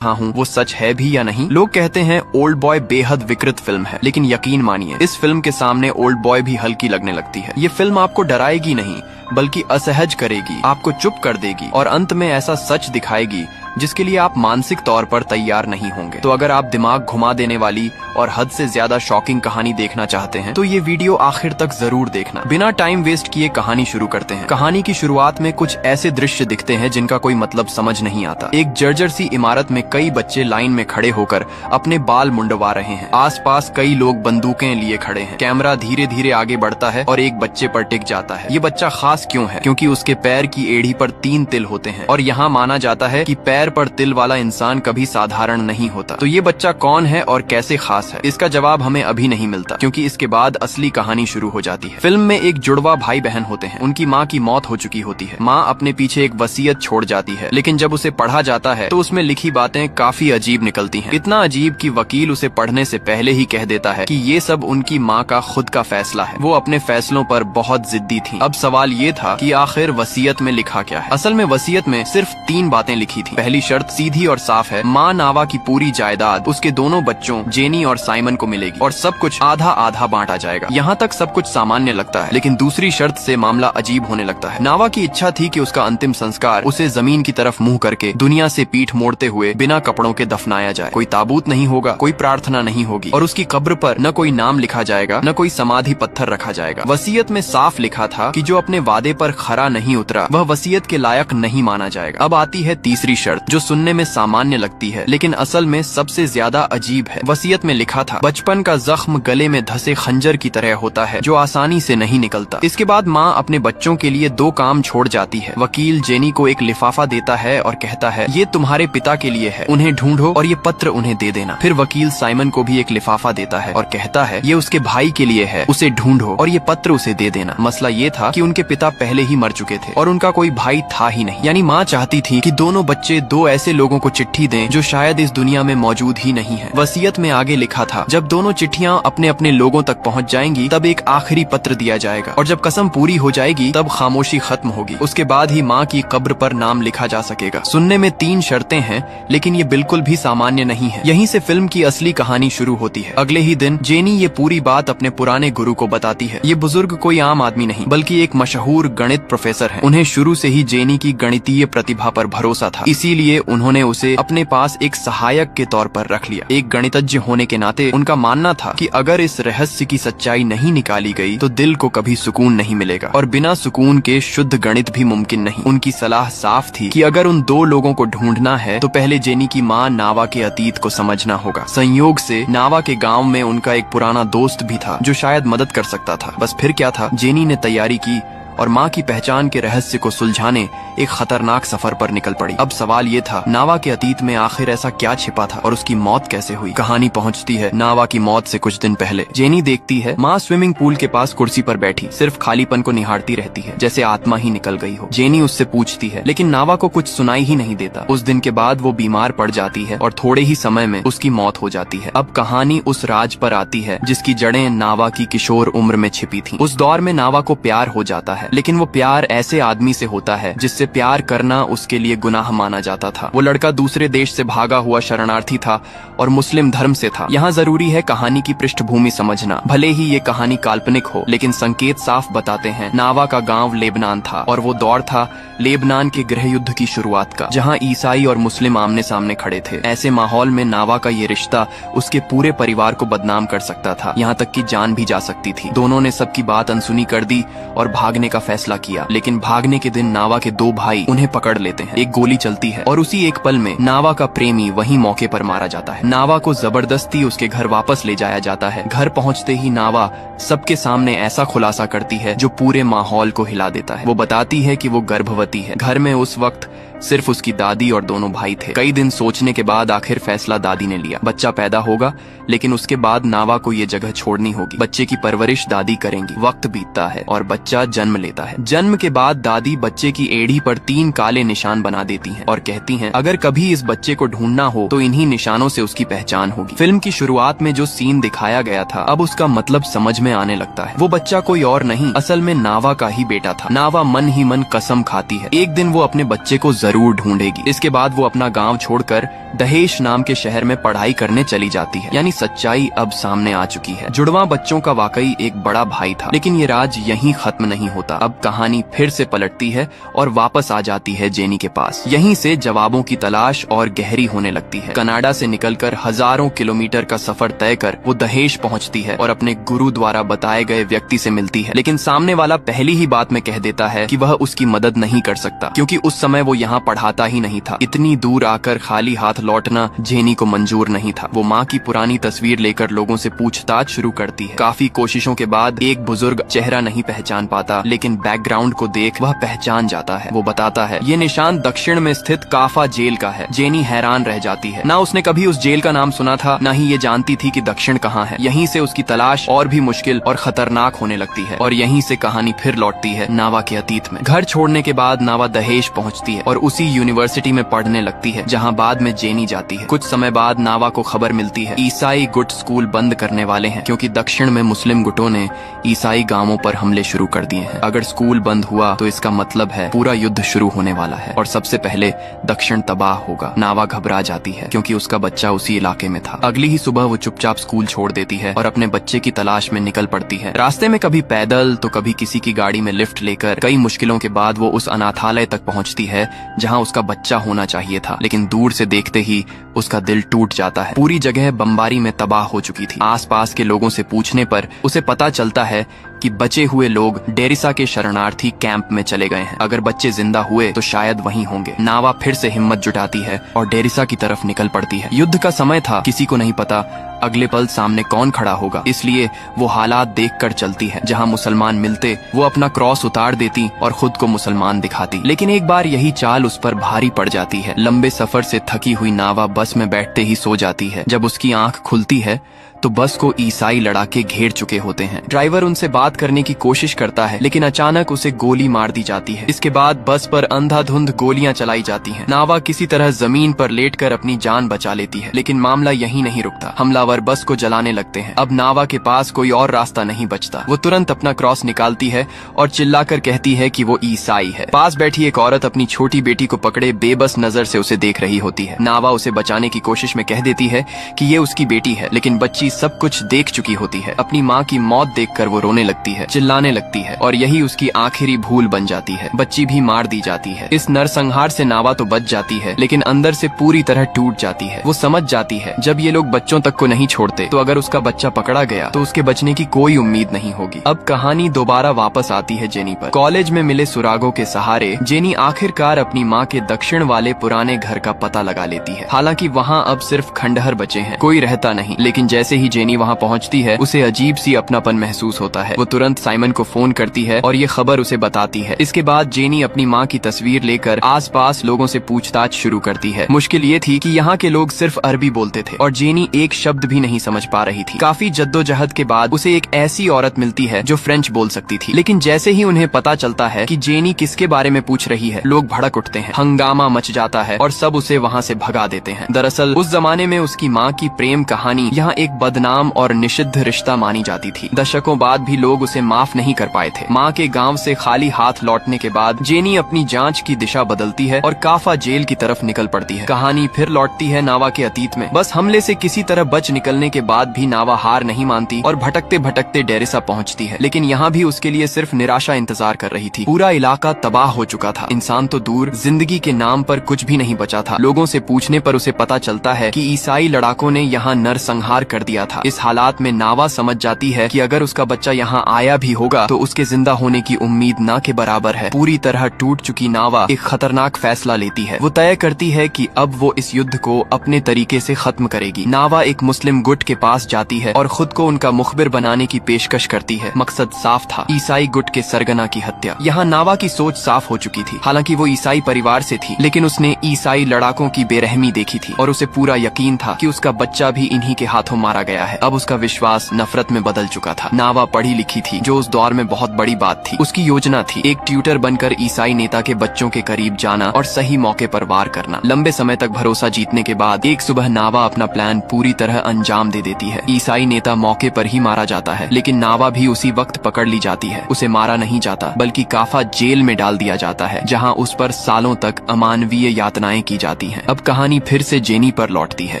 हाँ हूँ वो सच है भी या नहीं। लोग कहते हैं ओल्ड बॉय बेहद विकृत फिल्म है, लेकिन यकीन मानिए इस फिल्म के सामने ओल्ड बॉय भी हल्की लगने लगती है। ये फिल्म आपको डराएगी नहीं बल्कि असहज करेगी, आपको चुप कर देगी और अंत में ऐसा सच दिखाएगी जिसके लिए आप मानसिक तौर पर तैयार नहीं होंगे। तो अगर आप दिमाग घुमा देने वाली और हद से ज्यादा शॉकिंग कहानी देखना चाहते हैं तो ये वीडियो आखिर तक जरूर देखना। बिना टाइम वेस्ट किए कहानी शुरू करते हैं। कहानी की शुरुआत में कुछ ऐसे दृश्य दिखते हैं जिनका कोई मतलब समझ नहीं आता। एक जर्जर सी इमारत में कई बच्चे लाइन में खड़े होकर अपने बाल मुंडवा रहे हैं। आसपास कई लोग बंदूकें लिए खड़े हैं। कैमरा धीरे धीरे आगे बढ़ता है और एक बच्चे पर टिक जाता है। ये बच्चा खास क्यों है? क्योंकि उसके पैर की एड़ी पर 3 तिल होते हैं और यहाँ माना जाता है कि पैर पर तिल वाला इंसान कभी साधारण नहीं होता। तो ये बच्चा कौन है और कैसे खास है? इसका जवाब हमें अभी नहीं मिलता, क्योंकि इसके बाद असली कहानी शुरू हो जाती है। फिल्म में एक जुड़वा भाई बहन होते हैं। उनकी माँ की मौत हो चुकी होती है। माँ अपने पीछे एक वसीयत छोड़ जाती है, लेकिन जब उसे पढ़ा जाता है तो उसमें लिखी बातें काफी अजीब निकलती हैं। इतना अजीब कि वकील उसे पढ़ने से पहले ही कह देता है कि ये सब उनकी माँ का खुद का फैसला है। वो अपने फैसलों पर बहुत जिद्दी थी। अब सवाल ये था कि आखिर वसीयत में लिखा क्या है? असल में वसीयत में सिर्फ 3 बातें लिखी थी। पहली शर्त सीधी और साफ है, माँ नावा की पूरी जायदाद उसके दोनों बच्चों जेनी और साइमन को मिलेगी और सब कुछ आधा आधा बांटा जाएगा। यहाँ तक सब कुछ सामान्य लगता है, लेकिन दूसरी शर्त से मामला अजीब होने लगता है। नावा की इच्छा थी कि उसका अंतिम संस्कार उसे जमीन की तरफ मुंह करके दुनिया से पीठ मोड़ते हुए बिना कपड़ों के दफनाया जाए। कोई ताबूत नहीं होगा, कोई प्रार्थना नहीं होगी और उसकी कब्र पर न कोई नाम लिखा जाएगा न कोई समाधि पत्थर रखा जाएगा। वसीयत में साफ लिखा था कि जो अपने वादे पर खरा नहीं उतरा वह वसीयत के लायक नहीं माना जाएगा। अब आती है तीसरी शर्त, जो सुनने में सामान्य लगती है लेकिन असल में सबसे ज्यादा अजीब है। वसीयत में लिखा था, बचपन का जख्म गले में धसे खंजर की तरह होता है जो आसानी से नहीं निकलता। इसके बाद माँ अपने बच्चों के लिए 2 काम छोड़ जाती है। वकील जेनी को एक लिफाफा देता है और कहता है, ये तुम्हारे पिता के लिए है, उन्हें ढूंढो और ये पत्र उन्हें दे देना। फिर वकील साइमन को भी एक लिफाफा देता है और कहता है, ये उसके भाई के लिए है, उसे ढूंढो और ये पत्र उसे दे देना। मसला ये था कि उनके पिता पहले ही मर चुके थे और उनका कोई भाई था ही नहीं। यानी माँ चाहती थी कि दोनों बच्चे 2 ऐसे लोगों को चिट्ठी दें जो शायद इस दुनिया में मौजूद ही नहीं है। वसीयत में आगे लिखा था, जब दोनों चिट्ठियां अपने अपने लोगों तक पहुंच जाएंगी तब एक आखिरी पत्र दिया जाएगा और जब कसम पूरी हो जाएगी तब खामोशी खत्म होगी। उसके बाद ही माँ की कब्र पर नाम लिखा जा सकेगा। सुनने में 3 शर्तें हैं, लेकिन ये बिल्कुल भी सामान्य नहीं है। यहीं से फिल्म की असली कहानी शुरू होती है। अगले ही दिन जेनी ये पूरी बात अपने पुराने गुरु को बताती है। ये बुजुर्ग कोई आम आदमी नहीं बल्कि एक मशहूर गणित प्रोफेसर है। उन्हें शुरू से ही जेनी की गणितीय प्रतिभा पर भरोसा था, इसीलिए उन्होंने उसे अपने पास एक सहायक के तौर पर रख लिया। एक गणितज्ञ होने के नाते उनका मानना था कि अगर इस रहस्य की सच्चाई नहीं निकाली गई तो दिल को कभी सुकून नहीं मिलेगा और बिना सुकून के शुद्ध गणित भी मुमकिन नहीं। उनकी सलाह साफ थी कि अगर उन 2 लोगों को ढूंढना है तो पहले जेनी की माँ नावा के अतीत को समझना होगा। संयोग से नावा के गांव में उनका एक पुराना दोस्त भी था जो शायद मदद कर सकता था। बस फिर क्या था, जेनी ने तैयारी की और माँ की पहचान के रहस्य को सुलझाने एक खतरनाक सफर पर निकल पड़ी। अब सवाल ये था, नावा के अतीत में आखिर ऐसा क्या छिपा था और उसकी मौत कैसे हुई? कहानी पहुँचती है नावा की मौत से कुछ दिन पहले। जेनी देखती है माँ स्विमिंग पूल के पास कुर्सी पर बैठी सिर्फ खालीपन को निहारती रहती है, जैसे आत्मा ही निकल गई हो। जेनी उससे पूछती है, लेकिन नावा को कुछ सुनाई ही नहीं देता। उस दिन के बाद वो बीमार पड़ जाती है और थोड़े ही समय में उसकी मौत हो जाती है। अब कहानी उस राज पर आती है जिसकी जड़ें नावा की किशोर उम्र में छिपी थी। उस दौर में नावा को प्यार हो जाता है, लेकिन वो प्यार ऐसे आदमी से होता है जिससे प्यार करना उसके लिए गुनाह माना जाता था। वो लड़का दूसरे देश से भागा हुआ शरणार्थी था और मुस्लिम धर्म से था। यहाँ जरूरी है कहानी की पृष्ठभूमि समझना। भले ही ये कहानी काल्पनिक हो, लेकिन संकेत साफ बताते हैं। नावा का गांव लेबनान था और वो दौर था लेबनान के गृह युद्ध की शुरुआत का, जहाँ ईसाई और मुस्लिम आमने सामने खड़े थे। ऐसे माहौल में नावा का ये रिश्ता उसके पूरे परिवार को बदनाम कर सकता था, यहाँ तक कि जान भी जा सकती थी। दोनों ने सबकी बात अनसुनी कर दी और भागने का फैसला किया, लेकिन भागने के दिन नावा के 2 भाई उन्हें पकड़ लेते हैं। एक गोली चलती है और उसी एक पल में नावा का प्रेमी वहीं मौके पर मारा जाता है। नावा को जबरदस्ती उसके घर वापस ले जाया जाता है। घर पहुंचते ही नावा सबके सामने ऐसा खुलासा करती है जो पूरे माहौल को हिला देता है। वो बताती है कि वो गर्भवती है। घर में उस वक्त सिर्फ उसकी दादी और दोनों भाई थे। कई दिन सोचने के बाद आखिर फैसला दादी ने लिया। बच्चा पैदा होगा, लेकिन उसके बाद नावा को ये जगह छोड़नी होगी। बच्चे की परवरिश दादी करेंगी। वक्त बीतता है और बच्चा जन्म लेता है। जन्म के बाद दादी बच्चे की एड़ी पर 3 काले निशान बना देती हैं और कहती हैं, अगर कभी इस बच्चे को ढूंढना हो तो इन्हीं निशानों से उसकी पहचान होगी। फिल्म की शुरुआत में जो सीन दिखाया गया था अब उसका मतलब समझ में आने लगता है। वो बच्चा कोई और नहीं, असल में नावा का ही बेटा था। नावा मन ही मन कसम खाती है, एक दिन वो अपने बच्चे को जरूर ढूंढेगी। इसके बाद वो अपना गांव छोड़कर दहेज नाम के शहर में पढ़ाई करने चली जाती है। यानी सच्चाई अब सामने आ चुकी है। जुड़वा बच्चों का वाकई एक बड़ा भाई था, लेकिन ये राज यहीं खत्म नहीं होता। अब कहानी फिर से पलटती है और वापस आ जाती है जेनी के पास। यहीं से जवाबों की तलाश और गहरी होने लगती है। कनाडा से निकलकर हजारों किलोमीटर का सफर तय कर वो दहेज पहुंचती है और अपने गुरु द्वारा बताए गए व्यक्ति से मिलती है। लेकिन सामने वाला पहली ही बात में कह देता है कि वह उसकी मदद नहीं कर सकता, क्योंकि उस समय वो यहाँ पढ़ाता ही नहीं था। इतनी दूर आकर खाली हाथ लौटना जेनी को मंजूर नहीं था। वो माँ की पुरानी तस्वीर लेकर लोगों से पूछताछ शुरू करती है। काफी कोशिशों के बाद एक बुजुर्ग चेहरा नहीं पहचान पाता, लेकिन बैकग्राउंड को देख वह पहचान जाता है। वो बताता है ये निशान दक्षिण में स्थित काफा जेल का है। जेनी हैरान रह जाती है। ना उसने कभी उस जेल का नाम सुना था, ना ही ये जानती थी कि दक्षिण कहाँ है। यहीं से उसकी तलाश और भी मुश्किल और खतरनाक होने लगती है और यहीं से कहानी फिर लौटती है नावा के अतीत में। घर छोड़ने के बाद नावा दहेज पहुंचती है और उसी यूनिवर्सिटी में पढ़ने लगती है जहां बाद में जेनी जाती है। कुछ समय बाद नावा को खबर मिलती है ईसाई गुट स्कूल बंद करने वाले हैं, क्योंकि दक्षिण में मुस्लिम गुटों ने ईसाई गांवों पर हमले शुरू कर दिए हैं। अगर स्कूल बंद हुआ तो इसका मतलब है पूरा युद्ध शुरू होने वाला है और सबसे पहले दक्षिण तबाह होगा। नावा घबरा जाती है क्योंकि उसका बच्चा उसी इलाके में था। अगली ही सुबह वो चुपचाप स्कूल छोड़ देती है और अपने बच्चे की तलाश में निकल पड़ती है। रास्ते में कभी पैदल तो कभी किसी की गाड़ी में लिफ्ट लेकर कई मुश्किलों के बाद वो उस अनाथालय तक पहुंचती है जहां उसका बच्चा होना चाहिए था। लेकिन दूर से देखते ही उसका दिल टूट जाता है। पूरी जगह बमबारी में तबाह हो चुकी थी। आसपास के लोगों से पूछने पर उसे पता चलता है कि बचे हुए लोग डेरिसा के शरणार्थी कैंप में चले गए हैं। अगर बच्चे जिंदा हुए तो शायद वहीं होंगे। नावा फिर से हिम्मत जुटाती है और डेरिसा की तरफ निकल पड़ती है। युद्ध का समय था, किसी को नहीं पता अगले पल सामने कौन खड़ा होगा, इसलिए वो हालात देखकर चलती है। जहां मुसलमान मिलते वो अपना क्रॉस उतार देती और खुद को मुसलमान दिखाती। लेकिन एक बार यही चाल उस पर भारी पड़ जाती है। लंबे सफर से थकी हुई नावा बस में बैठते ही सो जाती है। जब उसकी आंख खुलती है तो बस को ईसाई लड़ाके घेर चुके होते हैं। ड्राइवर उनसे बात करने की कोशिश करता है, लेकिन अचानक उसे गोली मार दी जाती है। इसके बाद बस पर अंधाधुंध गोलियां चलाई जाती हैं। नावा किसी तरह जमीन पर लेटकर अपनी जान बचा लेती है, लेकिन मामला यहीं नहीं रुकता। हमलावर बस को जलाने लगते हैं। अब नावा के पास कोई और रास्ता नहीं बचता। वो तुरंत अपना क्रॉस निकालती है और चिल्लाकर कहती है कि वो ईसाई है। पास बैठी एक औरत अपनी छोटी बेटी को पकड़े बेबस नजर से उसे देख रही होती है। नावा उसे बचाने की कोशिश में कह देती है कि ये उसकी बेटी है, लेकिन बच्ची सब कुछ देख चुकी होती है। अपनी माँ की मौत देखकर वो रोने लगती है, चिल्लाने लगती है और यही उसकी आखिरी भूल बन जाती है। बच्ची भी मार दी जाती है। इस नरसंहार से नावा तो बच जाती है, लेकिन अंदर से पूरी तरह टूट जाती है। वो समझ जाती है जब ये लोग बच्चों तक को नहीं छोड़ते तो अगर उसका बच्चा पकड़ा गया तो उसके बचने की कोई उम्मीद नहीं होगी। अब कहानी दोबारा वापस आती है जेनी पर। कॉलेज में मिले सुरागों के सहारे जेनी आखिरकार अपनी माँ के दक्षिण वाले पुराने घर का पता लगा लेती है। हालांकि वहाँ अब सिर्फ खंडहर बचे हैं, कोई रहता नहीं। लेकिन जैसे ही जेनी वहाँ पहुँचती है उसे अजीब सी अपनापन महसूस होता है। वो तुरंत साइमन को फोन करती है और ये खबर उसे बताती है। इसके बाद जेनी अपनी माँ की तस्वीर लेकर आसपास लोगों से पूछताछ शुरू करती है। मुश्किल ये थी कि यहाँ के लोग सिर्फ अरबी बोलते थे और जेनी एक शब्द भी नहीं समझ पा रही थी। काफी जद्दोजहद के बाद उसे एक ऐसी औरत मिलती है जो फ्रेंच बोल सकती थी, लेकिन जैसे ही उन्हें पता चलता है कि जेनी किसके बारे में पूछ रही है, लोग भड़क उठते हैं, हंगामा मच जाता है और सब उसे वहाँ से भगा देते हैं। दरअसल उस जमाने में उसकी माँ की प्रेम कहानी यहाँ एक बदनाम और निषिद्ध रिश्ता मानी जाती थी। दशकों बाद भी लोग उसे माफ नहीं कर पाए थे। माँ के गाँव से खाली हाथ लौटने के बाद जेनी अपनी जाँच की दिशा बदलती है और काफा जेल की तरफ निकल पड़ती है। कहानी फिर लौटती है नावा के अतीत में। बस हमले से किसी तरह बच निकलने के बाद भी नावा हार नहीं मानती और भटकते भटकते डेरिसा पहुंचती है। लेकिन यहाँ भी उसके लिए सिर्फ निराशा इंतजार कर रही थी। पूरा इलाका तबाह हो चुका था। इंसान तो दूर, जिंदगी के नाम पर कुछ भी नहीं बचा था। लोगों से पूछने पर उसे पता चलता है कि ईसाई लड़ाकों ने यहाँ नरसंहार कर दिया था। इस हालात में नावा समझ जाती है कि अगर उसका बच्चा यहाँ आया भी होगा तो उसके जिंदा होने की उम्मीद ना के बराबर है। पूरी तरह टूट चुकी नावा एक खतरनाक फैसला लेती है। वो तय करती है कि अब वो इस युद्ध को अपने तरीके से खत्म करेगी। नावा एक मुस्लिम गुट के पास जाती है और खुद को उनका मुखबिर बनाने की पेशकश करती है। मकसद साफ था, ईसाई गुट के सरगना की हत्या। यहाँ नावा की सोच साफ हो चुकी थी। हालांकि वो ईसाई परिवार से थी, लेकिन उसने ईसाई लड़ाकों की बेरहमी देखी थी और उसे पूरा यकीन था कि उसका बच्चा भी इन्हीं के हाथों मारा गया है। अब उसका विश्वास नफरत में बदल चुका था। नावा पढ़ी लिखी थी, जो उस दौर में बहुत बड़ी बात थी। उसकी योजना थी एक ट्यूटर बनकर ईसाई नेता के बच्चों के करीब जाना और सही मौके पर वार करना। लंबे समय तक भरोसा जीतने के बाद एक सुबह नावा अपना प्लान पूरी तरह अंजाम दे देती है। ईसाई नेता मौके पर ही मारा जाता है, लेकिन नावा भी उसी वक्त पकड़ ली जाती है। उसे मारा नहीं जाता, बल्कि काफा जेल में डाल दिया जाता है, जहाँ उस पर सालों तक अमानवीय यातनाएं की जाती हैं। अब कहानी फिर से जेनी पर लौटती है।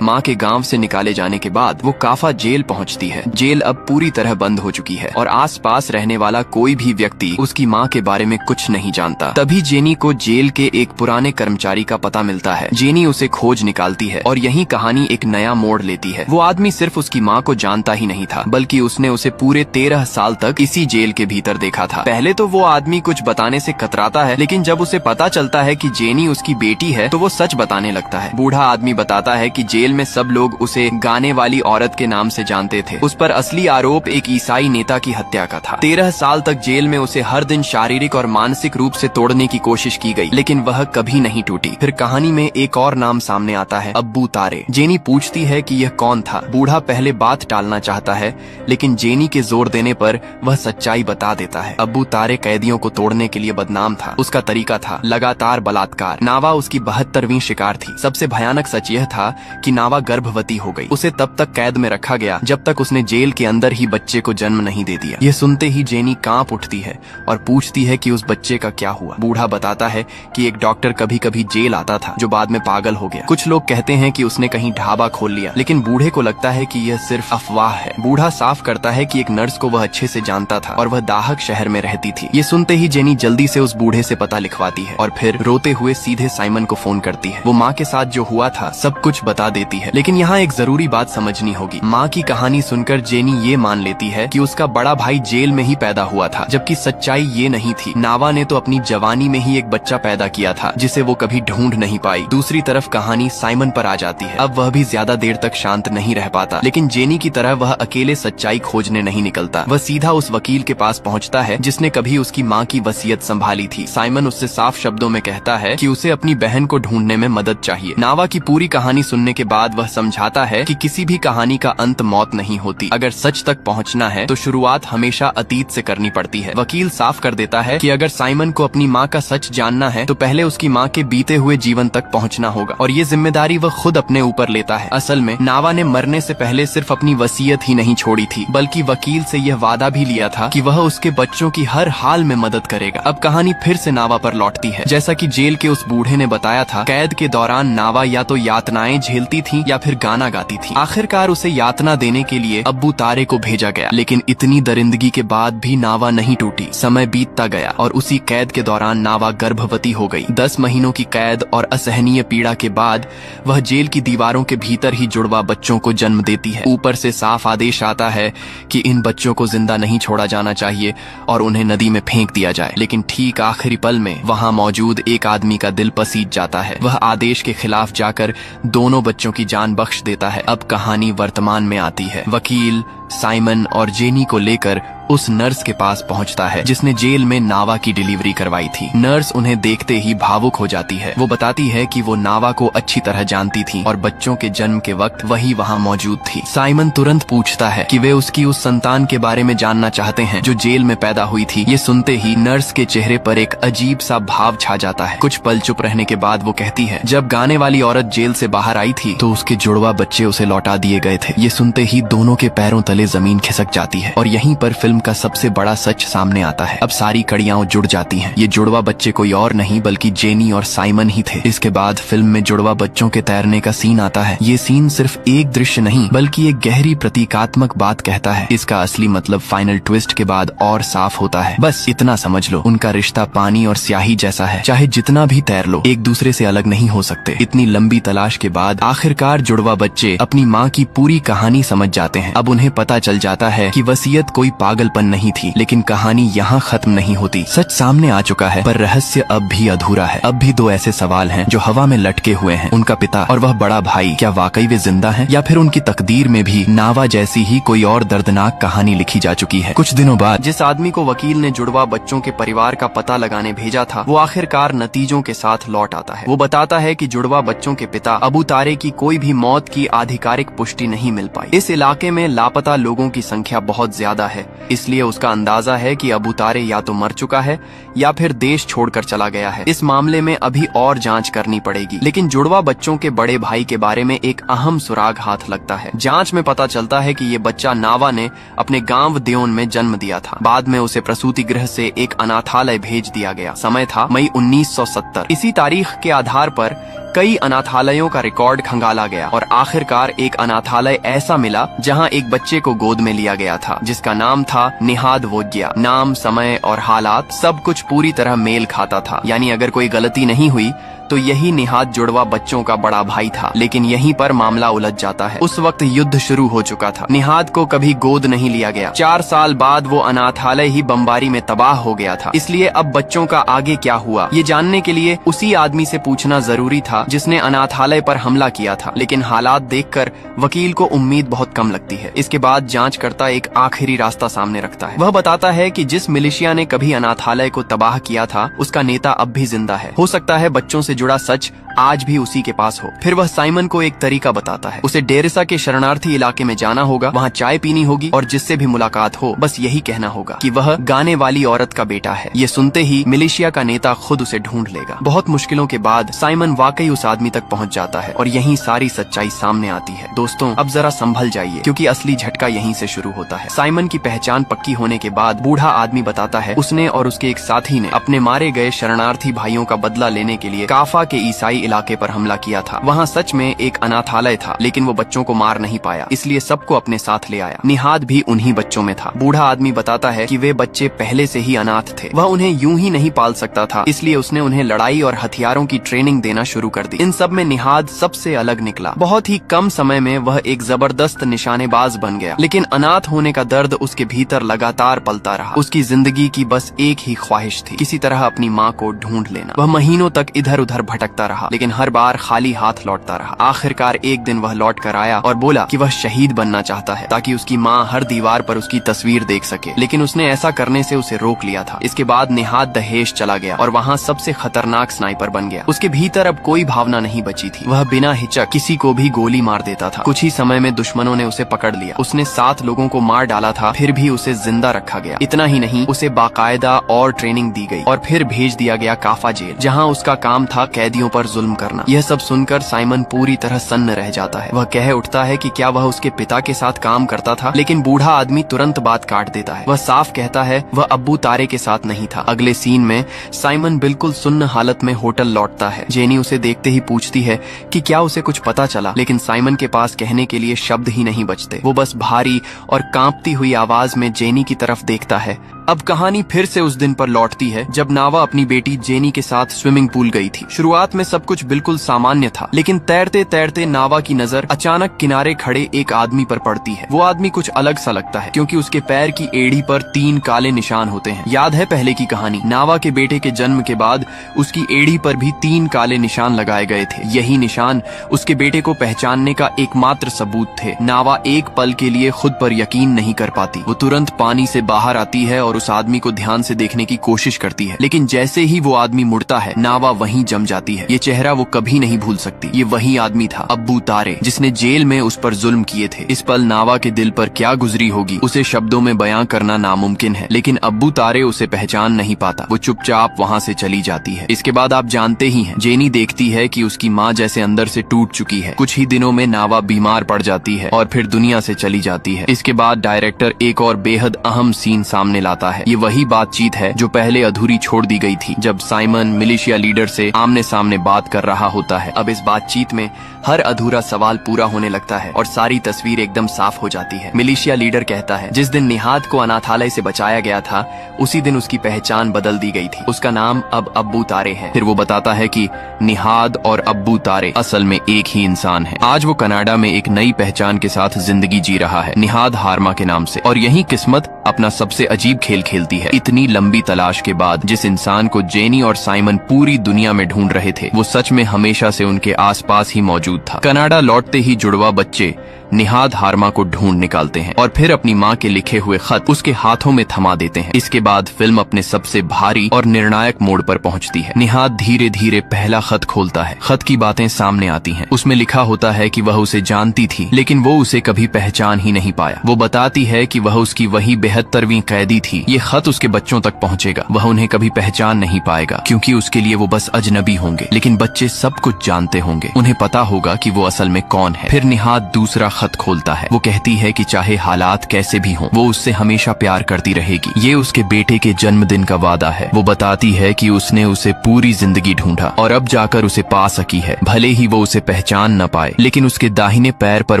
माँ के गांव से निकाले जाने के बाद वो काफा जेल पहुंचती है। जेल अब पूरी तरह बंद हो चुकी है और आसपास रहने वाला कोई भी व्यक्ति उसकी माँ के बारे में कुछ नहीं जानता। तभी जेनी को जेल के एक पुराने कर्मचारी का पता मिलता है। जेनी उसे खोज निकालती है और यही कहानी एक नया मोड़ लेती है। वो आदमी सिर्फ उसकी माँ को जानता ही नहीं था, बल्कि उसने उसे पूरे 13 साल तक इसी जेल के भीतर देखा था। पहले तो वो आदमी कुछ बताने से कतराता है, लेकिन जब उसे पता चलता है कि जेनी उसकी बेटी है तो वो सच बताने लगता है। बूढ़ा आदमी बताता है कि जेल में सब लोग उसे गाने वाली औरत के नाम से जानते थे। उस पर असली आरोप एक ईसाई नेता की हत्या का था। 13 साल तक जेल में उसे हर दिन शारीरिक और मानसिक रूप से तोड़ने की कोशिश की गई, लेकिन वह कभी नहीं टूटी। फिर कहानी में एक और नाम सामने आता है, अब्बू तारे। जेनी पूछती है कि यह कौन था। बूढ़ा पहले बात टालना चाहता है, लेकिन जेनी के जोर देने पर वह सच्चाई बता देता है। अब्बू तारे कैदियों को तोड़ने के लिए बदनाम था। उसका तरीका था लगातार बलात्कार। नावा उसकी 72वीं शिकार थी। सबसे भयानक सच यह था कि नावा गर्भवती हो गई। उसे तब तक कैद में रखा गया जब तक उसने जेल के अंदर ही बच्चे को जन्म नहीं दे दिया। यह सुनते ही जेनी कांप उठती है और पूछती है कि उस बच्चे का क्या हुआ। बूढ़ा बताता है कि एक डॉक्टर कभी कभी जेल आता था, जो बाद में पागल हो गया। कुछ लोग कहते हैं कि उसने कहीं ढाबा खोल लिया, लेकिन बूढ़े को लगता है कि यह सिर्फ अफवाह है। बूढ़ा साफ करता है कि एक नर्स को वह अच्छे से जानता था और वह दाहक शहर में रहती थी। ये सुनते ही जेनी जल्दी से उस बूढ़े से पता लिखवाती है और फिर रोते हुए सीधे साइमन को फोन करती है। वो माँ के साथ जो हुआ था सब कुछ बता देती है, लेकिन यहाँ एक जरूरी बात समझनी होगी। माँ की कहानी सुनकर जेनी ये मान लेती है कि उसका बड़ा भाई जेल में ही पैदा हुआ था, जबकि सच्चाई ये नहीं थी। नावा ने तो अपनी जवानी में ही एक बच्चा पैदा किया था, जिसे वो कभी ढूंढ नहीं पाई। दूसरी तरफ कहानी साइमन पर आ जाती है। अब वह भी ज्यादा देर तक शांत नहीं रह पाता, लेकिन जेनी की तरह वह अकेले सच्चाई खोजने नहीं निकलता। वह सीधा उस वकील के पास पहुँचता है जिसने कभी उसकी माँ की वसीयत संभाली थी। साइमन उससे साफ शब्दों में कहता है कि उसे अपनी बहन को ढूंढने में मदद चाहिए। नावा की पूरी कहानी सुनने के बाद वह समझाता है कि किसी भी कहानी का अंत मौत नहीं होती। अगर सच तक पहुंचना है तो शुरुआत हमेशा अतीत से करनी पड़ती है। वकील साफ कर देता है कि अगर साइमन को अपनी माँ का सच जानना है तो पहले उसकी माँ के बीते हुए जीवन तक पहुंचना होगा, और ये जिम्मेदारी वह खुद अपने ऊपर लेता है। असल में नावा ने मरने से पहले सिर्फ अपनी वसीयत ही नहीं छोड़ी थी, बल्कि वकील से यह वादा भी लिया था कि वह उसके बच्चों की हर हाल में मदद करेगा। अब कहानी फिर से नावा पर लौटती है। जैसा कि जेल के उस बूढ़े ने बताया था, कैद के दौरान नावा या तो यातनाएं झेलती थी या फिर गाना गाती थी। आखिरकार उसे यातना देने के लिए अब्बू तारे को भेजा गया, लेकिन इतनी दरिंदगी के बाद भी नावा नहीं टूटी। समय बीतता गया और उसी कैद के दौरान नावा गर्भवती हो गई। 10 महीनों की कैद और असहनीय पीड़ा के बाद वह जेल की दीवारों के भीतर ही जुड़वा बच्चों को जन्म देती है। ऊपर से साफ आदेश आता है कि इन बच्चों को जिंदा नहीं छोड़ा जाना चाहिए और उन्हें नदी में फेंक दिया जाए, लेकिन ठीक आखिरी पल में वहां मौजूद एक आदमी का दिल पसीज जाता है। वह आदेश के खिलाफ जाकर दोनों बच्चों की जान बख्श देता है। अब कहानी वर्तमान में आती है। वकील साइमन और जेनी को लेकर उस नर्स के पास पहुंचता है जिसने जेल में नावा की डिलीवरी करवाई थी। नर्स उन्हें देखते ही भावुक हो जाती है। वो बताती है कि वो नावा को अच्छी तरह जानती थी और बच्चों के जन्म के वक्त वही वहां मौजूद थी। साइमन तुरंत पूछता है कि वे उसकी उस संतान के बारे में जानना चाहते हैं जो जेल में पैदा हुई थी। ये सुनते ही नर्स के चेहरे पर एक अजीब सा भाव छा जाता है। कुछ पल चुप रहने के बाद वो कहती है, जब गाने वाली औरत जेल से बाहर आई थी तो उसके जुड़वा बच्चे उसे लौटा दिए गए थे। ये सुनते ही दोनों के पैरों तले जमीन खिसक जाती है और यहीं पर फिल्म का सबसे बड़ा सच सामने आता है। अब सारी कड़ियां जुड़ जाती हैं। ये जुड़वा बच्चे कोई और नहीं बल्कि जेनी और साइमन ही थे। इसके बाद फिल्म में जुड़वा बच्चों के तैरने का सीन आता है। ये सीन सिर्फ एक दृश्य नहीं बल्कि एक गहरी प्रतीकात्मक बात कहता है। इसका असली मतलब फाइनल ट्विस्ट के बाद और साफ होता है। बस इतना समझ लो, उनका रिश्ता पानी और स्याही जैसा है। चाहे जितना भी तैर लो, एक दूसरे से अलग नहीं हो सकते। इतनी लंबी तलाश के बाद आखिरकार जुड़वा बच्चे अपनी माँ की पूरी कहानी समझ जाते हैं। अब उन्हें पता पता चल जाता है कि वसीयत कोई पागलपन नहीं थी। लेकिन कहानी यहाँ खत्म नहीं होती। सच सामने आ चुका है पर रहस्य अब भी अधूरा है। अब भी दो ऐसे सवाल हैं जो हवा में लटके हुए हैं। उनका पिता और वह बड़ा भाई, क्या वाकई वे जिंदा हैं या फिर उनकी तकदीर में भी नावा जैसी ही कोई और दर्दनाक कहानी लिखी जा चुकी है। कुछ दिनों बाद जिस आदमी को वकील ने जुड़वा बच्चों के परिवार का पता लगाने भेजा था, वो आखिरकार नतीजों के साथ लौट आता है। वो बताता है कि जुड़वा बच्चों के पिता अबू तारे की कोई भी मौत की आधिकारिक पुष्टि नहीं मिल पाई। इस इलाके में लापता लोगों की संख्या बहुत ज्यादा है, इसलिए उसका अंदाजा है कि अबू तारे या तो मर चुका है या फिर देश छोड़कर चला गया है। इस मामले में अभी और जांच करनी पड़ेगी। लेकिन जुड़वा बच्चों के बड़े भाई के बारे में एक अहम सुराग हाथ लगता है। जांच में पता चलता है कि ये बच्चा नावा ने अपने गांव देओन में जन्म दिया था। बाद में उसे प्रसूति गृह से एक अनाथालय भेज दिया गया। समय था मई 1970। इसी तारीख के आधार पर कई अनाथालयों का रिकॉर्ड खंगाला गया और आखिरकार एक अनाथालय ऐसा मिला जहां एक बच्चे को गोद में लिया गया था, जिसका नाम था निहाद वोग्या। नाम, समय और हालात सब कुछ पूरी तरह मेल खाता था। यानी अगर कोई गलती नहीं हुई तो यही निहाद जुड़वा बच्चों का बड़ा भाई था। लेकिन यहीं पर मामला उलझ जाता है। उस वक्त युद्ध शुरू हो चुका था। निहाद को कभी गोद नहीं लिया गया। 4 साल बाद वो अनाथालय ही बमबारी में तबाह हो गया था। इसलिए अब बच्चों का आगे क्या हुआ, ये जानने के लिए उसी आदमी से पूछना जरूरी था जिसने अनाथालय पर हमला किया था। लेकिन हालात देखकर वकील को उम्मीद बहुत कम लगती है। इसके बाद जांचकर्ता एक आखिरी रास्ता सामने रखता है। वह बताता है कि जिस मिलिशिया ने कभी अनाथालय को तबाह किया था, उसका नेता अब भी जिंदा है। हो सकता है बच्चों से जुड़ा सच आज भी उसी के पास हो। फिर वह साइमन को एक तरीका बताता है। उसे डेरेसा के शरणार्थी इलाके में जाना होगा, वहाँ चाय पीनी होगी और जिससे भी मुलाकात हो बस यही कहना होगा कि वह गाने वाली औरत का बेटा है। ये सुनते ही मिलिशिया का नेता खुद उसे ढूंढ लेगा। बहुत मुश्किलों के बाद साइमन वाकई उस आदमी तक पहुँच जाता है और यहीं सारी सच्चाई सामने आती है। दोस्तों, अब जरा संभल जाइए क्योंकि असली झटका यहीं से शुरू होता है। साइमन की पहचान पक्की होने के बाद बूढ़ा आदमी बताता है उसने और उसके एक साथी ने अपने मारे गए शरणार्थी भाइयों का बदला लेने के लिए काफा के ईसाई इलाके पर हमला किया था। वहाँ सच में एक अनाथालय था, लेकिन वो बच्चों को मार नहीं पाया, इसलिए सबको अपने साथ ले आया। निहाद भी उन्हीं बच्चों में था। बूढ़ा आदमी बताता है कि वे बच्चे पहले से ही अनाथ थे। वह उन्हें यूं ही नहीं पाल सकता था, इसलिए उसने उन्हें लड़ाई और हथियारों की ट्रेनिंग देना शुरू कर दी। इन सब में निहाद सबसे अलग निकला। बहुत ही कम समय में वह एक जबरदस्त निशानेबाज बन गया। लेकिन अनाथ होने का दर्द उसके भीतर लगातार पलता रहा। उसकी जिंदगी की बस एक ही ख्वाहिश थी, किसी तरह अपनी माँ को ढूंढ लेना। वह महीनों तक इधर उधर भटकता रहा, लेकिन हर बार खाली हाथ लौटता रहा। आखिरकार एक दिन वह लौट कर आया और बोला कि वह शहीद बनना चाहता है ताकि उसकी माँ हर दीवार पर उसकी तस्वीर देख सके। लेकिन उसने ऐसा करने से उसे रोक लिया था। इसके बाद निहाद दहेज चला गया और वहाँ सबसे खतरनाक स्नाइपर बन गया। उसके भीतर अब कोई भावना नहीं बची थी। वह बिना हिचक किसी को भी गोली मार देता था। कुछ ही समय में दुश्मनों ने उसे पकड़ लिया। उसने 7 लोगों को मार डाला था, फिर भी उसे जिंदा रखा गया। इतना ही नहीं, उसे बाकायदा और ट्रेनिंग दी गई और फिर भेज दिया गया काफा जेल, जहाँ उसका काम था कैदियों पर जुल्म करना। यह सब सुनकर साइमन पूरी तरह सन्न रह जाता है। वह कह उठता है कि क्या वह उसके पिता के साथ काम करता था, लेकिन बूढ़ा आदमी तुरंत बात काट देता है। वह साफ कहता है वह अब्बू तारे के साथ नहीं था। अगले सीन में साइमन बिल्कुल सुन्न हालत में होटल लौटता है। जेनी उसे देखते ही पूछती है कि क्या उसे कुछ पता चला, लेकिन साइमन के पास कहने के लिए शब्द ही नहीं बचते। वो बस भारी और कांपती हुई आवाज में जेनी की तरफ देखता है। अब कहानी फिर से उस दिन पर लौटती है जब नावा अपनी बेटी जेनी के साथ स्विमिंग पूल गई थी। शुरुआत में सब कुछ बिल्कुल सामान्य था, लेकिन तैरते तैरते नावा की नजर अचानक किनारे खड़े एक आदमी पर पड़ती है। वो आदमी कुछ अलग सा लगता है क्योंकि उसके पैर की एड़ी पर 3 काले निशान होते हैं। याद है पहले की कहानी, नावा के बेटे के जन्म के बाद उसकी एड़ी पर भी 3 काले निशान लगाए गए थे। यही निशान उसके बेटे को पहचानने का एकमात्र सबूत थे। नावा एक पल के लिए खुद पर यकीन नहीं कर पाती। वो तुरंत पानी से बाहर आती है और उस आदमी को ध्यान से देखने की कोशिश करती है, लेकिन जैसे ही वो आदमी मुड़ता है, नावा वहीं जम जाती है। ये चेहरा वो कभी नहीं भूल सकती। ये वही आदमी था, अब्बू तारे, जिसने जेल में उस पर जुल्म किए थे। इस पल नावा के दिल पर क्या गुजरी होगी, उसे शब्दों में बयां करना नामुमकिन है। लेकिन अब्बू तारे उसे पहचान नहीं पाता। वो चुपचाप वहाँ से चली जाती है। इसके बाद आप जानते ही हैं, जेनी देखती है कि उसकी माँ जैसे अंदर से टूट चुकी है। कुछ ही दिनों में नावा बीमार पड़ जाती है और फिर दुनिया से चली जाती है। इसके बाद डायरेक्टर एक और बेहद अहम सीन सामने लाता आता है। ये वही बातचीत है जो पहले अधूरी छोड़ दी गई थी, जब साइमन मिलिशिया लीडर से आमने सामने बात कर रहा होता है। अब इस बातचीत में हर अधूरा सवाल पूरा होने लगता है और सारी तस्वीर एकदम साफ हो जाती है। मिलिशिया लीडर कहता है, जिस दिन निहाद को अनाथालय से बचाया गया था उसी दिन उसकी पहचान बदल दी गई थी। उसका नाम अब अब्बू तारे है। फिर वो बताता है कि निहाद और अब्बू तारे असल में एक ही इंसान है। आज वो कनाडा में एक नई पहचान के साथ जिंदगी जी रहा है, निहाद हारमा के नाम से। और यही किस्मत अपना सबसे अजीब खेल खेलती है। इतनी लंबी तलाश के बाद जिस इंसान को जेनी और साइमन पूरी दुनिया में ढूंढ रहे थे, वो सच में हमेशा से उनके आसपास ही मौजूद था। कनाडा लौटते ही जुड़वा बच्चे निहाद हारमा को ढूंढ निकालते हैं और फिर अपनी माँ के लिखे हुए खत उसके हाथों में थमा देते हैं। इसके बाद फिल्म अपने सबसे भारी और निर्णायक मोड़ पर पहुंचती है। निहाद धीरे धीरे पहला खत खोलता है। खत की बातें सामने आती हैं। उसमें लिखा होता है कि वह उसे जानती थी, लेकिन वो उसे कभी पहचान ही नहीं पाया। वो बताती है कि वह उसकी वही 72वीं कैदी थी। ये खत उसके बच्चों तक पहुंचेगा। वह उन्हें कभी पहचान नहीं पाएगा, क्योंकि उसके लिए वो बस अजनबी होंगे, लेकिन बच्चे सब कुछ जानते होंगे। उन्हें पता होगा कि वो असल में कौन है। फिर निहाद दूसरा खत खोलता है। वो कहती है कि चाहे हालात कैसे भी हों, वो उससे हमेशा प्यार करती रहेगी। ये उसके बेटे के जन्मदिन का वादा है। वो बताती है कि उसने उसे पूरी जिंदगी ढूंढा और अब जाकर उसे पा सकी है। भले ही वो उसे पहचान न पाए, लेकिन उसके दाहिने पैर पर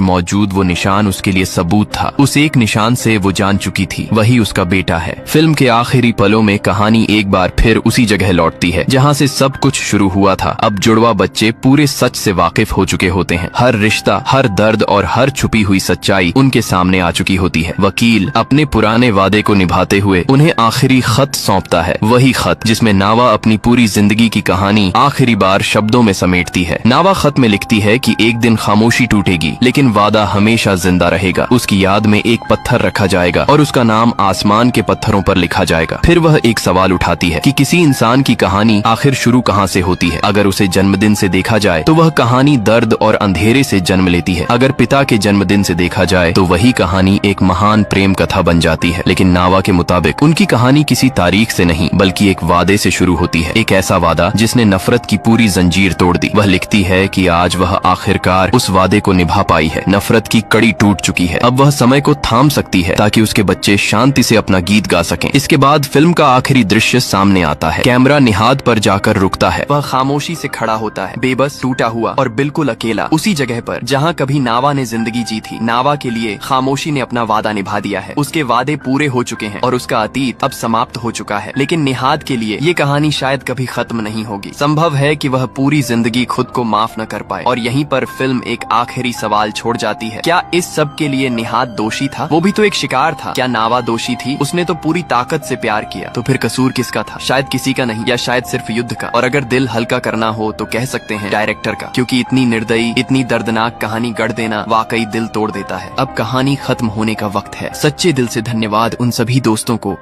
मौजूद वो निशान उसके लिए सबूत था। उस एक निशान से वो जान चुकी थी, वही उसका बेटा है। फिल्म के आखिरी पलों में कहानी एक बार फिर उसी जगह लौटती है जहाँ से सब कुछ शुरू हुआ था। अब जुड़वा बच्चे पूरे सच से वाकिफ हो चुके होते हैं। हर रिश्ता, हर दर्द और हर छुपी हुई सच्चाई उनके सामने आ चुकी होती है। वकील अपने पुराने वादे को निभाते हुए उन्हें आखिरी खत सौंपता है। वही खत जिसमें नावा अपनी पूरी जिंदगी की कहानी आखिरी बार शब्दों में समेटती है। नावा खत में लिखती है कि एक दिन खामोशी टूटेगी, लेकिन वादा हमेशा जिंदा रहेगा। उसकी याद में एक पत्थर रखा जाएगा और उसका नाम आसमान के पत्थरों पर लिखा जाएगा। फिर वह एक सवाल उठाती है कि किसी इंसान की कहानी आखिर शुरू कहाँ से होती है। अगर उसे जन्मदिन से देखा जाए तो वह कहानी दर्द और अंधेरे से जन्म लेती है। अगर पिता के जन्मदिन से देखा जाए तो वही कहानी एक महान प्रेम कथा बन जाती है। लेकिन नावा के मुताबिक उनकी कहानी किसी तारीख से नहीं, बल्कि एक वादे से शुरू होती है। एक ऐसा वादा जिसने नफरत की पूरी जंजीर तोड़ दी। वह लिखती है कि आज वह आखिरकार उस वादे को निभा पाई है। नफरत की कड़ी टूट चुकी है। अब वह समय को थाम सकती है ताकि उसके बच्चे शांति से अपना गीत गा सकें। इसके बाद फिल्म का आखिरी दृश्य सामने आता है। कैमरा निहाद पर जाकर रुकता है। वह खामोशी से खड़ा होता है, बेबस, टूटा हुआ और बिल्कुल अकेला, उसी जगह पर जहाँ कभी नावा ने जिंदगी जी थी। नावा के लिए खामोशी ने अपना वादा निभा दिया है। उसके वादे पूरे हो चुके हैं और उसका अतीत अब समाप्त हो चुका है। लेकिन निहाद के लिए ये कहानी शायद कभी खत्म नहीं होगी। संभव है कि वह पूरी जिंदगी खुद को माफ न कर पाए। और यहीं पर फिल्म एक आखिरी सवाल छोड़ जाती है। क्या इस सब के लिए निहाद दोषी था? वो भी तो एक शिकार था। क्या नावा दोषी थी? उसने तो पूरी ताकत से प्यार किया। तो फिर कसूर किसका था? शायद किसी का नहीं, या शायद सिर्फ युद्ध का। और अगर दिल हल्का करना हो तो कह सकते हैं डायरेक्टर का, क्योंकि इतनी निर्दयी, इतनी दर्दनाक कहानी गढ़ देना वाकई दिल तोड़ देता है। अब कहानी खत्म होने का वक्त है। सच्चे दिल से धन्यवाद उन सभी दोस्तों को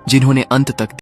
जिन्होंने अंत तक